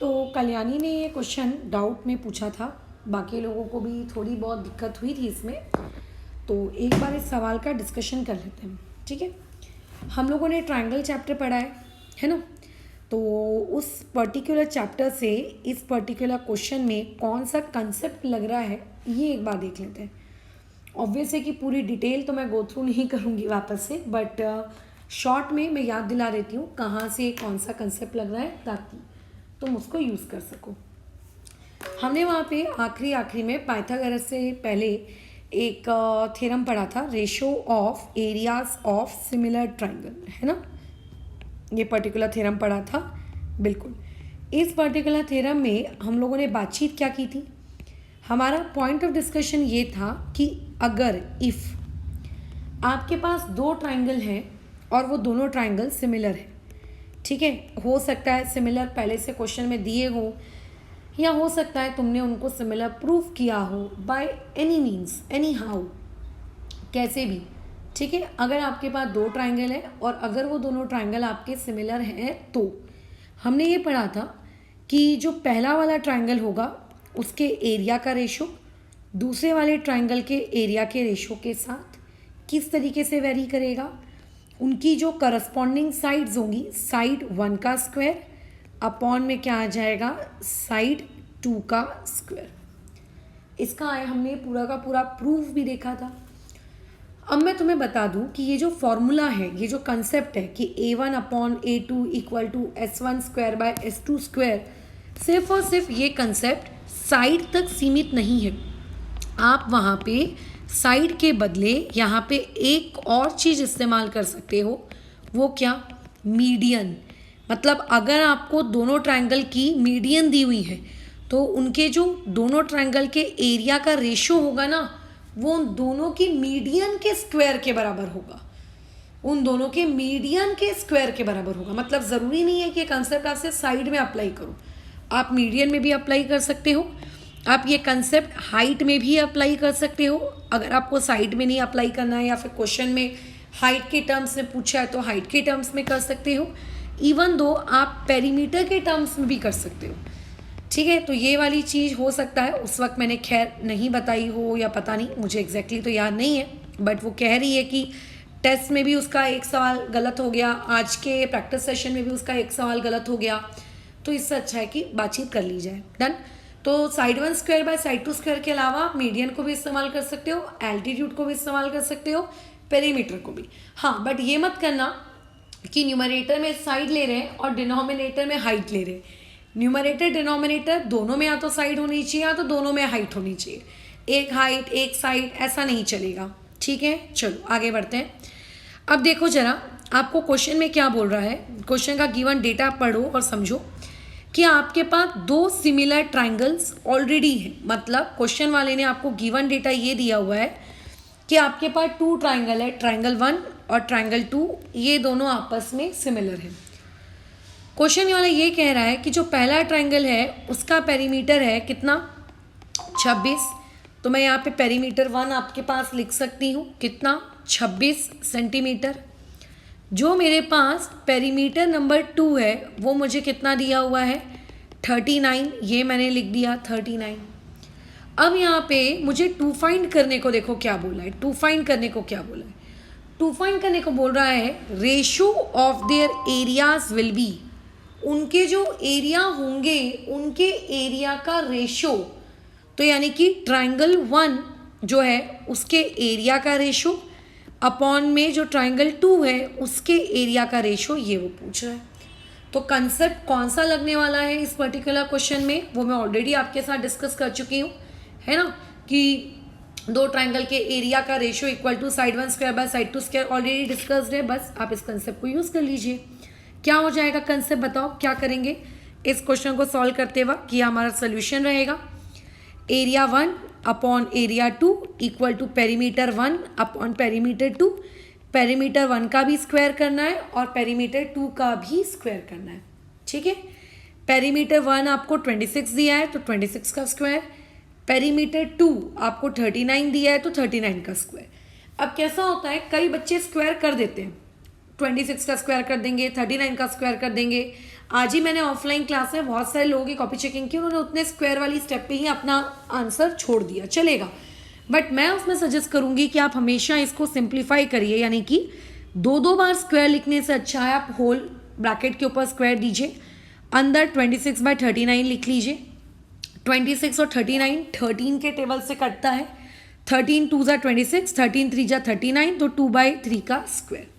तो कल्याणी ने ये क्वेश्चन डाउट में पूछा था, बाकी लोगों को भी थोड़ी बहुत दिक्कत हुई थी इसमें, तो एक बार इस सवाल का डिस्कशन कर लेते हैं। ठीक है, हम लोगों ने ट्रायंगल चैप्टर पढ़ा है ना, तो उस पर्टिकुलर चैप्टर से इस पर्टिकुलर क्वेश्चन में कौन सा कंसेप्ट लग रहा है ये एक बार देख लेते हैं। ऑब्वियस है कि पूरी डिटेल तो मैं गो थ्रू नहीं करूँगी वापस से, बट शॉर्ट में मैं याद दिला देती हूँ कहाँ से कौन सा कंसेप्ट लग रहा है ताकि तुम उसको यूज़ कर सको। हमने वहाँ पे आखिरी में पाइथागोरस से पहले एक थ्योरम पढ़ा था, ratio of areas of similar triangle, है ना, ये पर्टिकुलर थ्योरम पढ़ा था। बिल्कुल, इस पर्टिकुलर थ्योरम में हम लोगों ने बातचीत क्या की थी, हमारा पॉइंट ऑफ डिस्कशन ये था कि अगर इफ़ आपके पास दो ट्रायंगल हैं और वो दोनों ट्रायंगल सिमिलर है, ठीक है, हो सकता है सिमिलर पहले से क्वेश्चन में दिए हो या हो सकता है तुमने उनको सिमिलर प्रूफ किया हो by any means any how, कैसे भी, ठीक है। अगर आपके पास दो ट्रायंगल है और अगर वो दोनों ट्रायंगल आपके सिमिलर हैं तो हमने ये पढ़ा था कि जो पहला वाला ट्रायंगल होगा उसके एरिया का रेशो दूसरे वाले ट्रायंगल के एरिया के रेशो के साथ किस तरीके से वेरी करेगा, उनकी जो करस्पॉन्डिंग साइड्स होंगी, साइड 1 का स्क्वायर अपॉन में क्या आ जाएगा, साइड 2 का स्क्वायर। इसका हमने पूरा का पूरा प्रूफ भी देखा था। अब मैं तुम्हें बता दूं कि ये जो फॉर्मूला है, ये जो कंसेप्ट है कि a1 upon a2 equal to s1 square by s2 square, सिर्फ और सिर्फ ये कंसेप्ट साइड तक सीमित नहीं है। आप वहाँ पे साइड के बदले यहाँ पे एक और चीज़ इस्तेमाल कर सकते हो, वो क्या, मीडियन। मतलब अगर आपको दोनों ट्रायंगल की मीडियन दी हुई है तो उनके जो दोनों ट्रायंगल के एरिया का रेशो होगा ना, वो उन दोनों की मीडियन के स्क्वायर के बराबर होगा, उन दोनों के मीडियन के स्क्वायर के बराबर होगा। मतलब ज़रूरी नहीं है कि कंसेप्ट आपसे साइड में अप्लाई करो, आप मीडियन में भी अप्लाई कर सकते हो, आप ये कंसेप्ट हाइट में भी अप्लाई कर सकते हो। अगर आपको साइड में नहीं अप्लाई करना है या फिर क्वेश्चन में हाइट के टर्म्स में पूछा है तो हाइट के टर्म्स में कर सकते हो, इवन दो आप पेरीमीटर के टर्म्स में भी कर सकते हो। ठीक है, तो ये वाली चीज़ हो सकता है उस वक्त मैंने खैर नहीं बताई हो या पता नहीं, मुझे एग्जैक्टली तो याद नहीं है, बट वो कह रही है कि टेस्ट में भी उसका एक सवाल गलत हो गया, आज के प्रैक्टिस सेशन में भी उसका एक सवाल गलत हो गया, तो इससे अच्छा है कि बातचीत कर ली जाए। डन। तो side 1 square by side 2 square के अलावा मीडियन को भी इस्तेमाल कर सकते हो, एल्टीट्यूड को भी इस्तेमाल कर सकते हो, पेरीमीटर को भी। हाँ, बट ये मत करना कि न्यूमरेटर में साइड ले रहे हैं और डिनोमिनेटर में हाइट ले रहे हैं। न्यूमरेटर डिनोमिनेटर दोनों में या तो साइड होनी चाहिए या तो दोनों में हाइट होनी चाहिए, एक हाइट एक साइड ऐसा नहीं चलेगा। ठीक है, चलो आगे बढ़ते हैं। अब देखो जरा आपको क्वेश्चन में क्या बोल रहा है, क्वेश्चन का गिवन डेटा पढ़ो और समझो कि आपके पास दो सिमिलर ट्रायंगल्स ऑलरेडी हैं। मतलब क्वेश्चन वाले ने आपको गिवन डेटा ये दिया हुआ है कि आपके पास 2 ट्रायंगल है, ट्रायंगल 1 और ट्रायंगल 2, ये दोनों आपस में सिमिलर हैं। क्वेश्चन वाला ये कह रहा है कि जो पहला ट्रायंगल है उसका पेरीमीटर है कितना, 26। तो मैं यहाँ पे पेरीमीटर 1 आपके पास लिख सकती हूँ, कितना, 26 सेंटीमीटर। जो मेरे पास पेरीमीटर नंबर 2 है वो मुझे कितना दिया हुआ है, 39, ये मैंने लिख दिया 39। अब यहाँ पे मुझे 2 फाइंड करने को देखो क्या बोला है, 2 फाइंड करने को क्या बोला है, 2 फाइंड करने को बोल रहा है ratio of their areas will be, उनके जो एरिया होंगे उनके एरिया का रेशो, तो यानी कि ट्रायंगल 1 जो है उसके एरिया का रेशो अपॉन में जो ट्रायंगल 2 है उसके एरिया का रेशो, ये वो पूछ रहा है। तो कंसेप्ट कौन सा लगने वाला है इस पर्टिकुलर क्वेश्चन में, वो मैं ऑलरेडी आपके साथ डिस्कस कर चुकी हूँ, है ना, कि दो ट्रायंगल के एरिया का ratio equal to side 1 square by side 2 square, already discussed है। बस आप इस कंसेप्ट को यूज़ कर लीजिए। क्या हो जाएगा कंसेप्ट, बताओ क्या करेंगे इस क्वेश्चन को सॉल्व करते वक्त, ये हमारा सोल्यूशन रहेगा, area 1 upon area 2 equal to perimeter 1 upon perimeter 2। Perimeter 1 का भी स्क्वायर करना है और पेरीमीटर 2 का भी स्क्वायर करना है। ठीक है, पेरीमीटर 1 आपको 26 दिया है तो 26 का स्क्वायर, पेरीमीटर 2 आपको 39 दिया है तो 39 का स्क्वायर। अब कैसा होता है, कई बच्चे स्क्वायर कर देते हैं, 26 का स्क्वायर कर देंगे, 39 का स्क्वायर कर देंगे। आज ही मैंने ऑफलाइन क्लास में बहुत सारे लोगों की कॉपी चेकिंग की, उन्होंने उतने स्क्वायर वाली स्टेप पे ही अपना आंसर छोड़ दिया, चलेगा। बट मैं उसमें सजेस्ट करूंगी कि आप हमेशा इसको सिंप्लीफाई करिए, यानी कि 2 बार स्क्वायर लिखने से अच्छा है आप होल ब्रैकेट के ऊपर स्क्वायर दीजिए, अंदर 26/39 लिख लीजिए। 26 और 39 13 के टेबल से कटता है, 13 2 जा 26, 13 3 जा 39, तो 2/3 का स्क्वायर।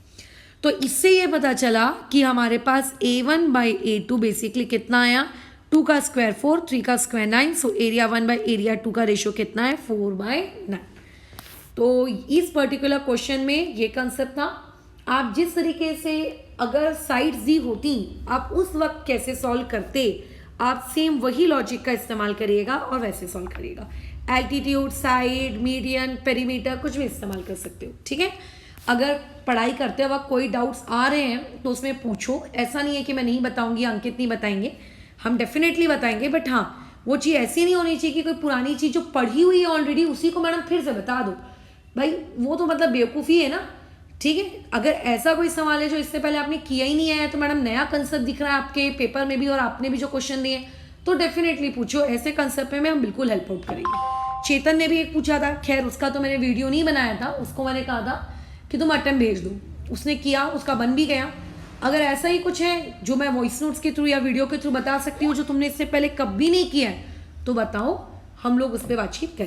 तो इससे ये पता चला कि हमारे पास A1/A2 बेसिकली कितना आया, 2 का स्क्वायर 4, 3 का स्क्वायर 9, सो एरिया 1/एरिया 2 का रेशियो कितना है, 4/9। तो इस पर्टिकुलर क्वेश्चन में ये कंसेप्ट था। आप जिस तरीके से अगर साइड्स दी होती आप उस वक्त कैसे सॉल्व करते, आप सेम वही लॉजिक का इस्तेमाल करिएगा और वैसे सॉल्व करिएगा। एल्टीट्यूड, साइड, मीडियन, पेरीमीटर कुछ भी इस्तेमाल कर सकते हो, ठीक है। अगर पढ़ाई करते वक्त कोई डाउट्स आ रहे हैं तो उसमें पूछो, ऐसा नहीं है कि मैं नहीं बताऊंगी, अंकित नहीं बताएंगे, हम डेफिनेटली बताएंगे। बट हाँ, वो चीज़ ऐसी नहीं होनी चाहिए कि कोई पुरानी चीज़ जो पढ़ी हुई है ऑलरेडी उसी को मैडम फिर से बता दो, भाई वो तो मतलब बेवकूफ़ी है ना, ठीक है। अगर ऐसा कोई सवाल है जो इससे पहले आपने किया ही नहीं है, तो मैडम नया कंसेप्ट दिख रहा है आपके पेपर में भी और आपने भी जो क्वेश्चन दिए, तो डेफिनेटली पूछो। ऐसे कंसेप्ट में हम बिल्कुल हेल्प आउट करेंगे। चेतन ने भी एक पूछा था, खैर उसका तो मैंने वीडियो नहीं बनाया था, उसको मैंने कहा था कि तुम अटेम्प्ट भेज दो, उसने किया, उसका बन भी गया। अगर ऐसा ही कुछ है जो मैं वॉइस नोट्स के थ्रू या वीडियो के थ्रू बता सकती हूँ जो तुमने इससे पहले कभी नहीं किया है, तो बताओ, हम लोग उस पर बातचीत करें।